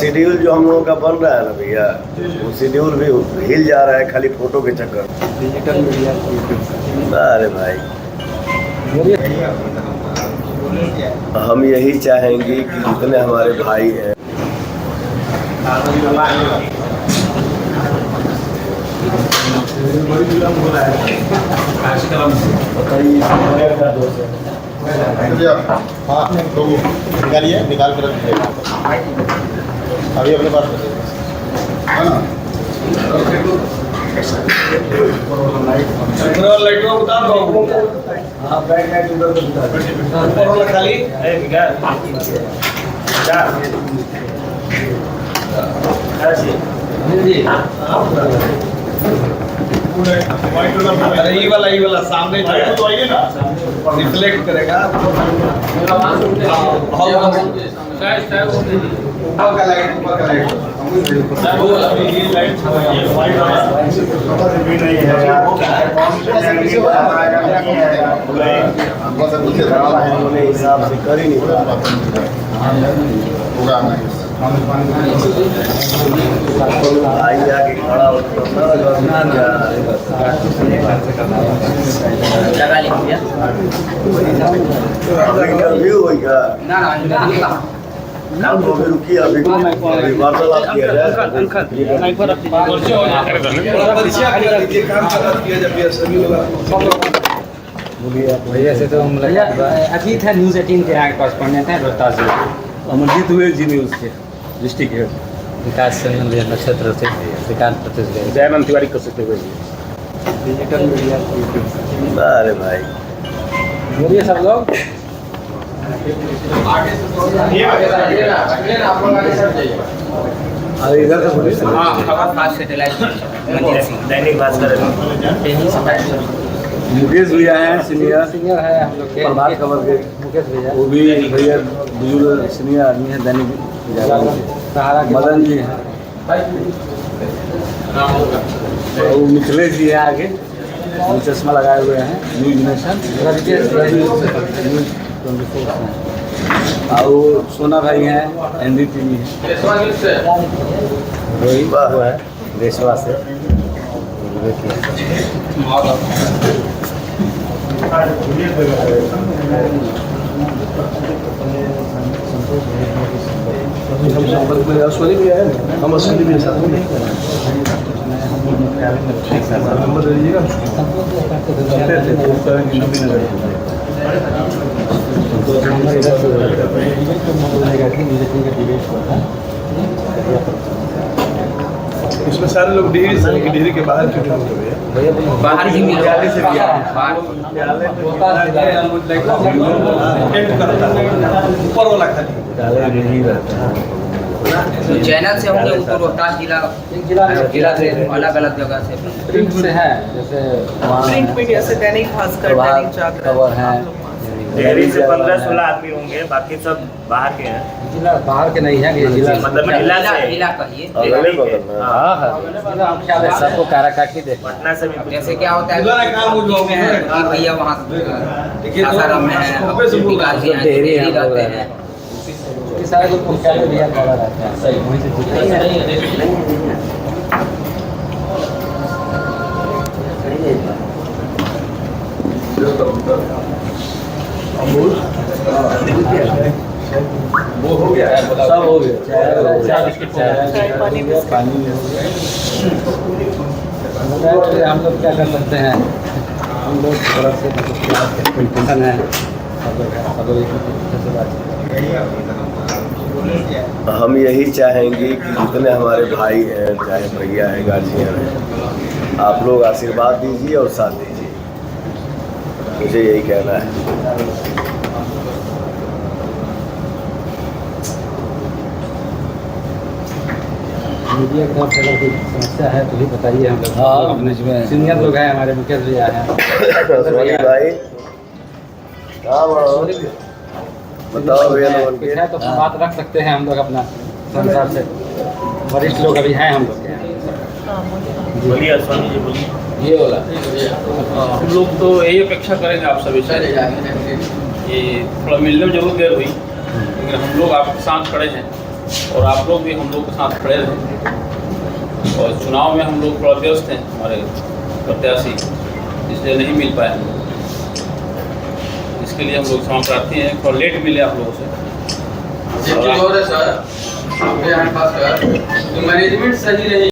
Schedule जो हम लोगों का बन रहा है ना भैया, वो शेड्यूल भी हिल जा रहा है खाली फोटो के चक्कर। Digital media. अरे भाई, हम यही चाहेंगे कि जितने हमारे भाई हैं निकालिए, निकाल कर रखिए अभी अपने पास है ना। लाइट उतार दो। हाँ, बैक लाइट उधर तो ऊपर वाला खाली है क्या? अरे ये वाला सामने तो आइए ना, रिफ्लेक्ट करेगा। ऊपर का लाइट हिसाब से कर ही नहीं आई आके खड़ा इंटरव्यू होगा ना, तो अभी रुकिए, अभी वार्तालाप किया जाए। भैया से तो हम अभी था न्यूज़ 18 के यहाँ कॉरेस्पॉन्डेंट हैं रोहतास जिले, अमरजीत हुए जी न्यूज़ के डिस्ट्रिक्ट हेड विकास चंद्र नक्षत्र से श्रीकांत प्रतिष्ठा जयमन तिवारी कर सकते हुए डिजिटल मीडिया। अरे भाई, बोलिए सब लोग अरे इधर से बोलिए। दैनिक भास्कर मुकेश भैया हैं, सीनियर है हम लोग के प्रभात खबर के मुकेश भैया, वो भी भैया बुजुर्ग सीनियर आदमी है दैनिक सहारा। मदन जी हैं और वो मिथिलेश जी है आगे, वो चश्मा लगाए हुए हैं न्यूज नेशन न्यूज 24 हैं। और वो सोना भाई हैं NDTV है, रोहित वो है रेशवा से। अश्वनी भी है, हम अश्वनी भी साथ में नंबर दे दीजिएगा। इसमें सारे लोग डिहरी के बाहर क्यों बाहर ही ऊपर वाला खाली चैनल से होंगे, ऊपर रोहतास जिला से अलग अलग जगह से प्रिंट से है, जैसे प्रिंट मीडिया से दैनिक भास्कर, दैनिक जागरण खबर है। डेयरी से 15-16 आदमी होंगे, बाकी सब बाहर के हैं। जिला बाहर के नहीं है, जिला मतलब जिला कहिए। हाँ हाँ, सबको काराकाटी दे। पटना से भी जैसे क्या होता है कि भैया वहाँ सासाराम में है, डेयरी रहते हैं, सारे लोग मुख्यालय भैया खड़ा रहते हैं, सही वहीं से वो हो गया है, सब हो गया, चाय पानी हम लोग क्या कर सकते हैं, हम लोग थोड़ा से टेंशन है, हम यही चाहेंगे कि जितने हमारे भाई हैं, चाहे भैया हैं, गार्जियन हैं, आप लोग आशीर्वाद दीजिए और साथ दीजिए। मुझे यही कहना है। मीडिया की तरफ से अगर कोई समस्या है तो भी बताइए, हम लोग हाँ सीनियर लोग हैं हमारे, मुकेश भैया हैं। सोनी भाई बताओ भैया, है तो बात रख सकते हैं हम लोग अपना संसार से, वरिष्ठ लोग अभी हैं हम लोग के यहाँ। बोलिए स्वामी जी, बोलिए। ये वाला हम लोग तो यही अपेक्षा करेंगे आप सभी से, ये थोड़ा मिलने में जरूर देर हुई, लेकिन हम लोग आपके साथ खड़े हैं और आप लोग भी हम लोग के साथ खड़े रहे। और चुनाव में हम लोग थोड़ा व्यस्त हैं, हमारे प्रत्याशी इसलिए नहीं मिल पाए हम लोग। इसके लिए हम लोग क्षमा प्रार्थी हैं, थोड़ा लेट मिले आप लोगों से। एक चीज और है सर, आपके यहाँ खास कर मैनेजमेंट सही नहीं